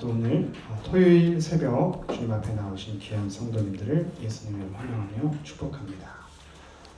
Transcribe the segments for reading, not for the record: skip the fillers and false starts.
또 오늘 토요일 새벽 주님 앞에 나오신 귀한 성도님들을 예수님을 환영하며 축복합니다.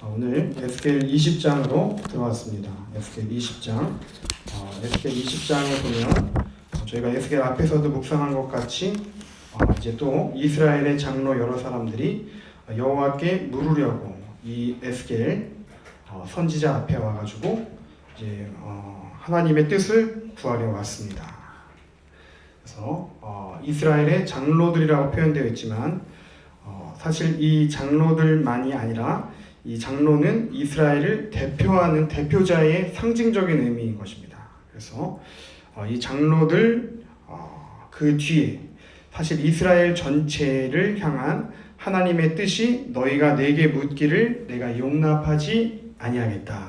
오늘 에스겔 20장으로 들어왔습니다. 에스겔 20장. 에스겔 20장을 보면 저희가 에스겔 앞에서도 묵상한 것 같이 이제 또 이스라엘의 장로 여러 사람들이 여호와께 물으려고 이 에스겔 선지자 앞에 와가지고 이제 하나님의 뜻을 구하려 왔습니다. 그래서 이스라엘의 장로들이라고 표현되어 있지만 사실 이 장로들만이 아니라 이 장로는 이스라엘을 대표하는 대표자의 상징적인 의미인 것입니다. 그래서 이 장로들 그 뒤에 사실 이스라엘 전체를 향한 하나님의 뜻이 너희가 내게 묻기를 내가 용납하지 아니하겠다.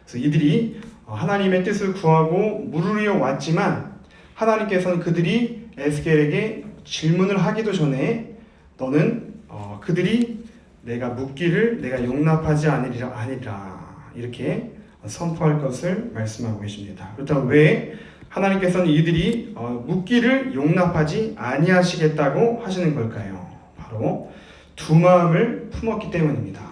그래서 이들이 하나님의 뜻을 구하고 물으려 왔지만 하나님께서는 그들이 에스겔에게 질문을 하기도 전에 너는 그들이 내가 묻기를 내가 용납하지 아니라 이렇게 선포할 것을 말씀하고 계십니다. 그렇다면 왜 하나님께서는 이들이 묻기를 용납하지 아니하시겠다고 하시는 걸까요? 바로 두 마음을 품었기 때문입니다.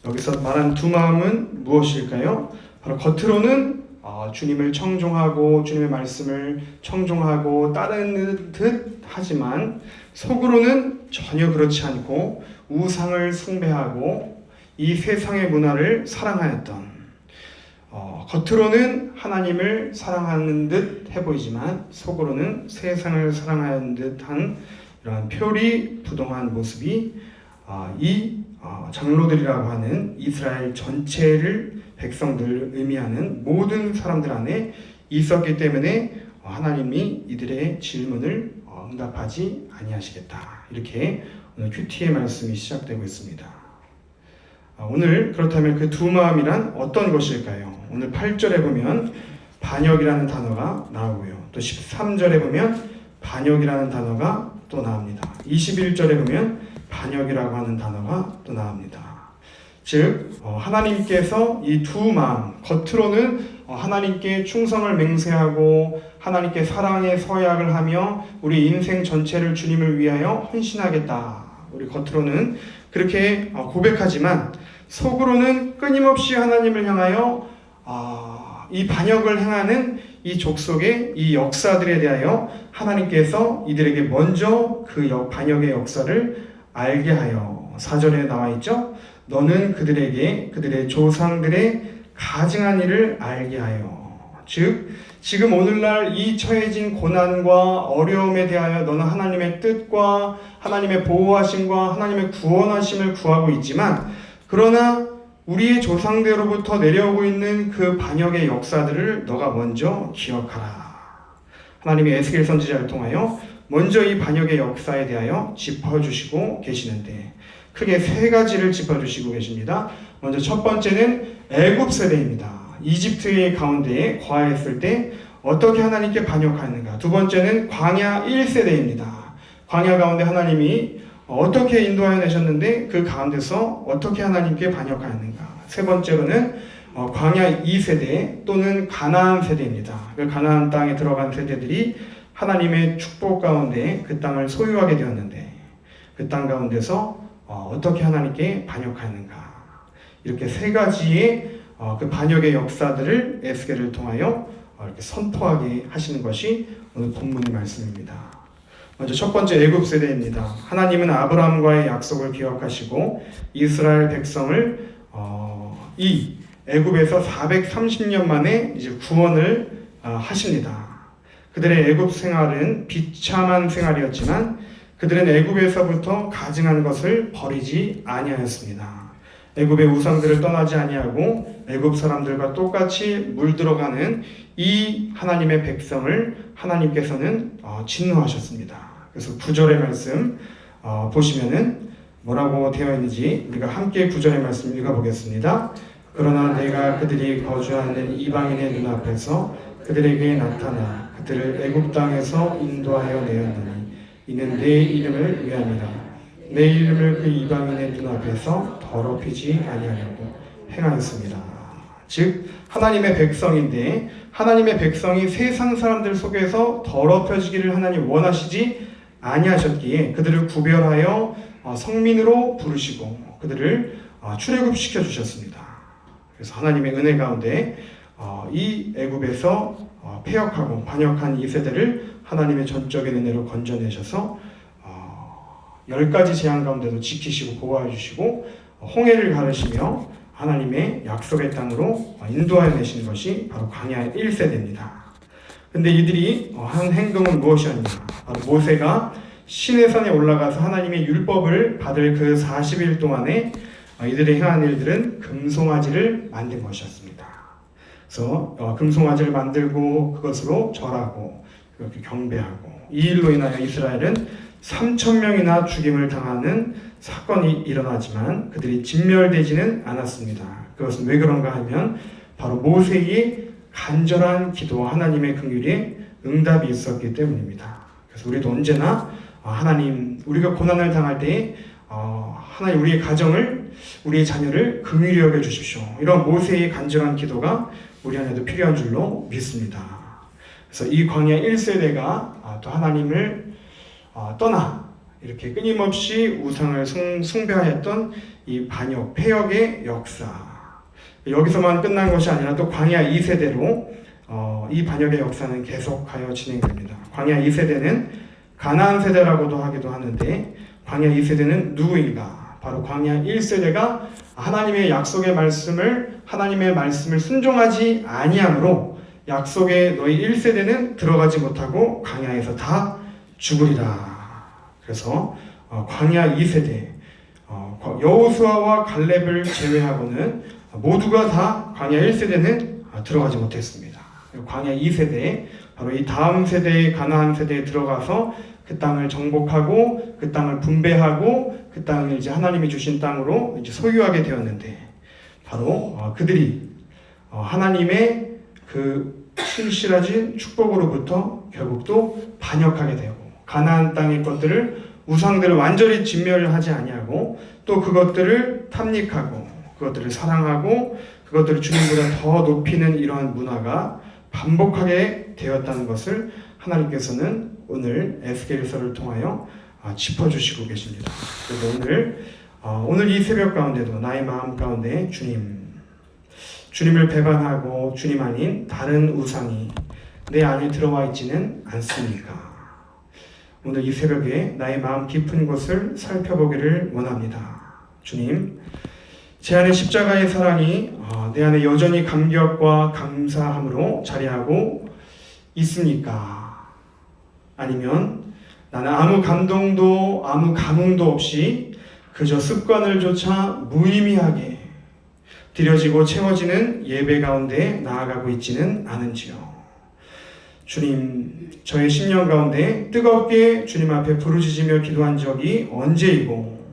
여기서 말한 두 마음은 무엇일까요? 바로 겉으로는 주님을 청종하고 주님의 말씀을 청종하고 따르는 듯 하지만 속으로는 전혀 그렇지 않고 우상을 숭배하고 이 세상의 문화를 사랑하였던 겉으로는 하나님을 사랑하는 듯 해보이지만 속으로는 세상을 사랑하는 듯한 이러한 표리부동한 모습이 이 장로들이라고 하는 이스라엘 전체를 백성들을 의미하는 모든 사람들 안에 있었기 때문에 하나님이 이들의 질문을 응답하지 아니하시겠다. 이렇게 오늘 큐티의 말씀이 시작되고 있습니다. 오늘 그렇다면 그 두 마음이란 어떤 것일까요? 오늘 8절에 보면 반역이라는 단어가 나오고요. 또 13절에 보면 반역이라는 단어가 또 나옵니다. 21절에 보면 반역이라고 하는 단어가 또 나옵니다. 즉 하나님께서 이 두 마음, 겉으로는 하나님께 충성을 맹세하고 하나님께 사랑의 서약을 하며 우리 인생 전체를 주님을 위하여 헌신하겠다. 우리 겉으로는 그렇게 고백하지만 속으로는 끊임없이 하나님을 향하여 이 반역을 행하는 이 족속의 이 역사들에 대하여 하나님께서 이들에게 먼저 그 반역의 역사를 알게 하여 4절에 나와 있죠. 너는 그들에게 그들의 조상들의 가증한 일을 알게 하여. 즉 지금 오늘날 이 처해진 고난과 어려움에 대하여 너는 하나님의 뜻과 하나님의 보호하심과 하나님의 구원하심을 구하고 있지만 그러나 우리의 조상대로부터 내려오고 있는 그 반역의 역사들을 너가 먼저 기억하라. 하나님이 에스겔 선지자를 통하여 먼저 이 반역의 역사에 대하여 짚어주시고 계시는데 크게 세 가지를 짚어주시고 계십니다. 먼저 첫 번째는 애굽 세대입니다. 이집트의 가운데에 거하였을 때 어떻게 하나님께 반역하는가. 두 번째는 광야 1세대입니다. 광야 가운데 하나님이 어떻게 인도하여 내셨는데 그 가운데서 어떻게 하나님께 반역하였는가. 세 번째로는 광야 2세대 또는 가나안 세대입니다. 그 가나안 땅에 들어간 세대들이 하나님의 축복 가운데 그 땅을 소유하게 되었는데 그 땅 가운데서 어떻게 하나님께 반역하는가. 이렇게 세 가지의 그 반역의 역사들을 에스겔을 통하여 이렇게 선포하게 하시는 것이 오늘 본문의 말씀입니다. 먼저 첫 번째 애굽 세대입니다. 하나님은 아브라함과의 약속을 기억하시고 이스라엘 백성을 이 애굽에서 430년 만에 이제 구원을 하십니다. 그들의 애굽 생활은 비참한 생활이었지만 그들은 애굽에서부터 가증한 것을 버리지 아니하였습니다. 애굽의 우상들을 떠나지 아니하고 애굽 사람들과 똑같이 물들어가는 이 하나님의 백성을 하나님께서는 진노하셨습니다. 그래서 9절의 말씀 보시면은 뭐라고 되어 있는지 우리가 함께 9절의 말씀 읽어보겠습니다. 그러나 내가 그들이 거주하는 이방인의 눈앞에서 그들에게 나타나 그들을 애굽 땅에서 인도하여 내었느니 이는 내 이름을 위함이라. 내 이름을 그 이방인의 눈앞에서 더럽히지 아니하려고 행하였습니다. 즉 하나님의 백성인데 하나님의 백성이 세상 사람들 속에서 더럽혀지기를 하나님 원하시지 아니하셨기에 그들을 구별하여 성민으로 부르시고 그들을 출애굽시켜 주셨습니다. 그래서 하나님의 은혜 가운데 이 애굽에서 패역하고 반역한 이 세대를 하나님의 전적인 은혜로 건져내셔서 10가지 재앙 가운데도 지키시고 보호해 주시고 홍해를 가르시며 하나님의 약속의 땅으로 인도하여 내신 것이 바로 광야 1세대입니다. 근데 이들이 한 행동은 무엇이었냐? 바로 모세가 시내산에 올라가서 하나님의 율법을 받을 그 40일 동안에 이들의 행한 일들은 금송아지를 만든 것이었습니다. 그래서 금송아지를 만들고 그것으로 절하고 그렇게 경배하고 이 일로 인하여 이스라엘은 3,000명이나 죽임을 당하는 사건이 일어나지만 그들이 진멸되지는 않았습니다. 그것은 왜 그런가 하면 바로 모세의 간절한 기도와 하나님의 긍휼에 응답이 있었기 때문입니다. 그래서 우리도 언제나 하나님, 우리가 고난을 당할 때 하나님 우리의 가정을, 우리의 자녀를 긍휼히 여겨 주십시오. 이런 모세의 간절한 기도가 우리 안에도 필요한 줄로 믿습니다. 그래서 이 광야 1세대가 또 하나님을 떠나 이렇게 끊임없이 우상을 숭배하였던 이 반역, 패역의 역사, 여기서만 끝난 것이 아니라 또 광야 2세대로 이 반역의 역사는 계속하여 진행됩니다. 광야 2세대는 가나안 세대라고도 하기도 하는데 광야 2세대는 누구인가? 바로 광야 1세대가 하나님의 약속의 말씀을, 하나님의 말씀을 순종하지 아니함으로 약속의 너희 1세대는 들어가지 못하고 광야에서 다 죽으리라. 그래서 광야 2세대 여호수아와 갈렙을 제외하고는 모두가 다 광야 1세대는 들어가지 못했습니다. 광야 2세대 바로 이 다음 세대의 가나안 세대에 들어가서 그 땅을 정복하고 그 땅을 분배하고 그 땅을 이제 하나님이 주신 땅으로 이제 소유하게 되었는데 바로 그들이 하나님의 그 신실하신 축복으로부터 결국 또 반역하게 되고 가나안 땅의 것들을 우상들을 완전히 진멸하지 아니하고 또 그것들을 탐닉하고 그것들을 사랑하고 그것들을 주님보다 더 높이는 이러한 문화가 반복하게 되었다는 것을 하나님께서는 오늘 에스겔서를 통하여 짚어주시고 계십니다. 그래서 오늘 이 새벽 가운데도 나의 마음 가운데 주님을 배반하고 주님 아닌 다른 우상이 내 안에 들어와 있지는 않습니까? 오늘 이 새벽에 나의 마음 깊은 곳을 살펴보기를 원합니다. 주님, 제 안에 십자가의 사랑이 내 안에 여전히 감격과 감사함으로 자리하고 있습니까? 아니면 나는 아무 감동도 아무 감흥도 없이 그저 습관을 조차 무의미하게 드려지고 채워지는 예배 가운데 나아가고 있지는 않은지요. 주님, 저의 심령 가운데 뜨겁게 주님 앞에 부르짖으며 기도한 적이 언제이고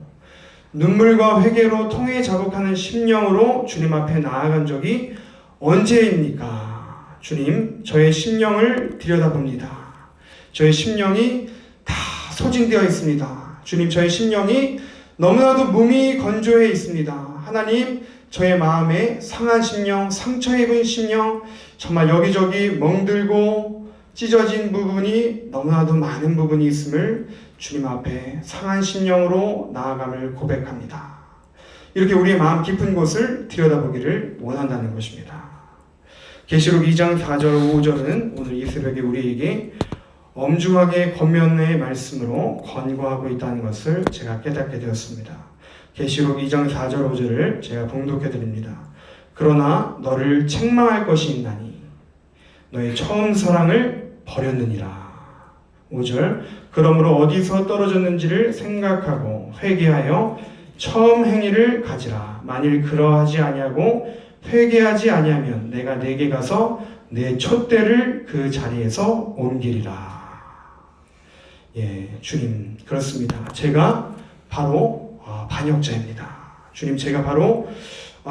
눈물과 회개로 통해 자복하는 심령으로 주님 앞에 나아간 적이 언제입니까? 주님, 저의 심령을 들여다봅니다. 저의 심령이 다 소진되어 있습니다. 주님, 저의 심령이 너무나도 몸이 건조해 있습니다. 하나님, 저의 마음에 상한 심령, 상처 입은 심령, 정말 여기저기 멍들고 찢어진 부분이 너무나도 많은 부분이 있음을 주님 앞에 상한 심령으로 나아감을 고백합니다. 이렇게 우리의 마음 깊은 곳을 들여다보기를 원한다는 것입니다. 계시록 2장 4절 5절은 오늘 이 새벽에 우리에게 엄중하게 권면의 말씀으로 권고하고 있다는 것을 제가 깨닫게 되었습니다. 계시록 2장 4절 5절을 제가 봉독해 드립니다. 그러나 너를 책망할 것이 있나니 너의 처음 사랑을 버렸느니라. 5절 그러므로 어디서 떨어졌는지를 생각하고 회개하여 처음 행위를 가지라. 만일 그러하지 아니하고 회개하지 아니하면 내가 내게 가서 내 촛대를 그 자리에서 옮기리라. 예, 주님, 그렇습니다. 제가 바로 반역자입니다. 주님, 제가 바로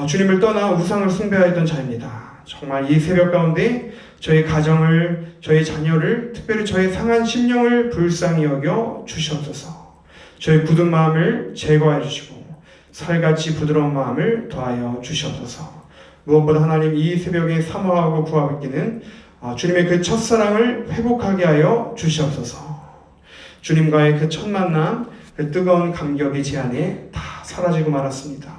주님을 떠나 우상을 숭배하였던 자입니다. 정말 이 새벽 가운데 저의 가정을, 저의 자녀를, 특별히 저의 상한 심령을 불쌍히 여겨 주시옵소서. 저의 굳은 마음을 제거해 주시고 살같이 부드러운 마음을 더하여 주시옵소서. 무엇보다 하나님, 이 새벽에 사모하고 구하기는 주님의 그 첫사랑을 회복하게 하여 주시옵소서. 주님과의 그 첫 만남, 그 뜨거운 감격의 제한에 다 사라지고 말았습니다.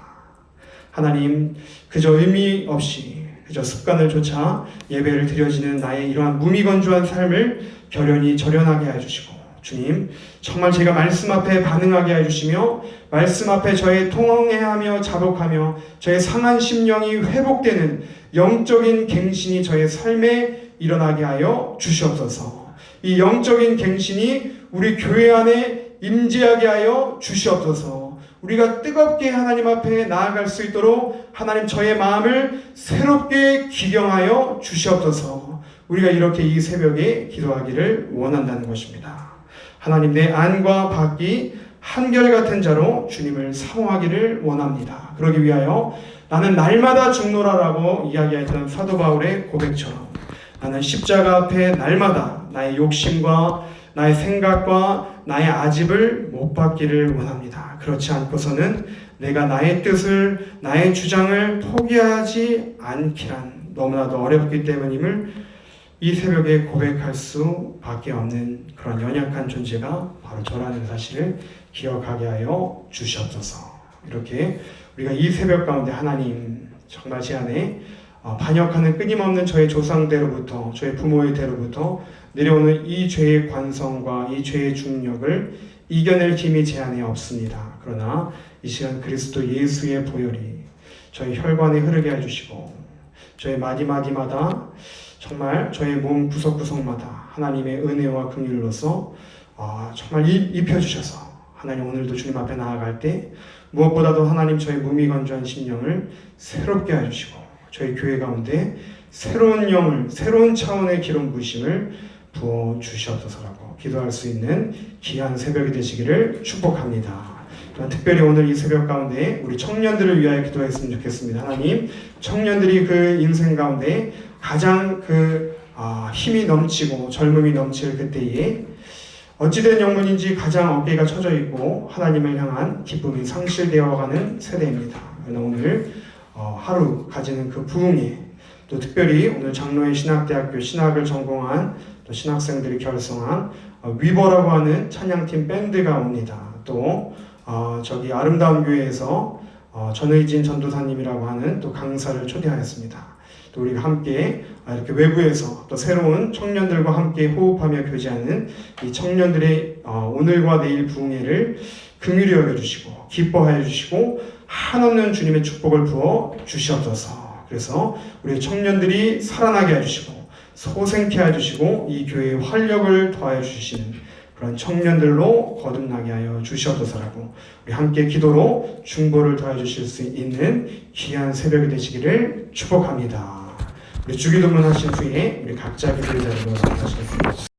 하나님, 그저 의미 없이 그저 습관을 쫓아 예배를 드려지는 나의 이러한 무미건조한 삶을 결연히 절연하게 해주시고, 주님, 정말 제가 말씀 앞에 반응하게 해주시며 말씀 앞에 저의 통회하며 자복하며 저의 상한 심령이 회복되는 영적인 갱신이 저의 삶에 일어나게 하여 주시옵소서. 이 영적인 갱신이 우리 교회 안에 임재하게 하여 주시옵소서. 우리가 뜨겁게 하나님 앞에 나아갈 수 있도록 하나님 저의 마음을 새롭게 기경하여 주시옵소서. 우리가 이렇게 이 새벽에 기도하기를 원한다는 것입니다. 하나님, 내 안과 밖이 한결같은 자로 주님을 사모하기를 원합니다. 그러기 위하여 나는 날마다 죽노라라고 이야기했던 사도 바울의 고백처럼 나는 십자가 앞에 날마다 나의 욕심과 나의 생각과 나의 아집을 못 받기를 원합니다. 그렇지 않고서는 내가 나의 뜻을, 나의 주장을 포기하지 않기란 너무나도 어렵기 때문임을 이 새벽에 고백할 수밖에 없는 그런 연약한 존재가 바로 저라는 사실을 기억하게 하여 주시옵소서. 이렇게 우리가 이 새벽 가운데 하나님 정말 제 안에 반역하는 끊임없는 저의 조상대로부터, 저의 부모의 대로부터 내려오는 이 죄의 관성과 이 죄의 중력을 이겨낼 힘이 제 안에 없습니다. 그러나 이 시간 그리스도 예수의 보혈이 저의 혈관에 흐르게 해주시고 저의 마디마디마다 정말 저의 몸 구석구석마다 하나님의 은혜와 긍휼로서 정말 입혀주셔서 하나님 오늘도 주님 앞에 나아갈 때 무엇보다도 하나님 저의 무미건조한 심령을 새롭게 해주시고 저희 교회 가운데 새로운 영을, 새로운 차원의 기름 부으심을 부어주시옵소서라고 기도할 수 있는 귀한 새벽이 되시기를 축복합니다. 특별히 오늘 이 새벽 가운데 우리 청년들을 위하여 기도했으면 좋겠습니다. 하나님, 청년들이 그 인생 가운데 가장 힘이 넘치고 젊음이 넘칠 그때에 어찌된 영문인지 가장 어깨가 처져 있고 하나님을 향한 기쁨이 상실되어가는 세대입니다. 그러나 오늘 하루 가지는 그 부흥에 또 특별히 오늘 장로의 신학대학교 신학을 전공한 또 신학생들이 결성한 위버라고 하는 찬양팀 밴드가 옵니다. 또 저기 아름다운 교회에서 전의진 전도사님이라고 하는 또 강사를 초대하였습니다. 또 우리가 함께 이렇게 외부에서 또 새로운 청년들과 함께 호흡하며 교제하는 이 청년들의 오늘과 내일 부흥회를 긍휼히 여겨주시고 기뻐하여 주시고 한없는 주님의 축복을 부어 주시옵소서. 그래서 우리 청년들이 살아나게 해주시고 소생케 해주시고 이 교회에 활력을 더하여 주시는 그런 청년들로 거듭나게 하여 주시옵소서라고 우리 함께 기도로 중보를 더해 주실 수 있는 귀한 새벽이 되시기를 축복합니다. 우리 주기도문 하신 후에 우리 각자 기도의 자리로 나가시겠습니다.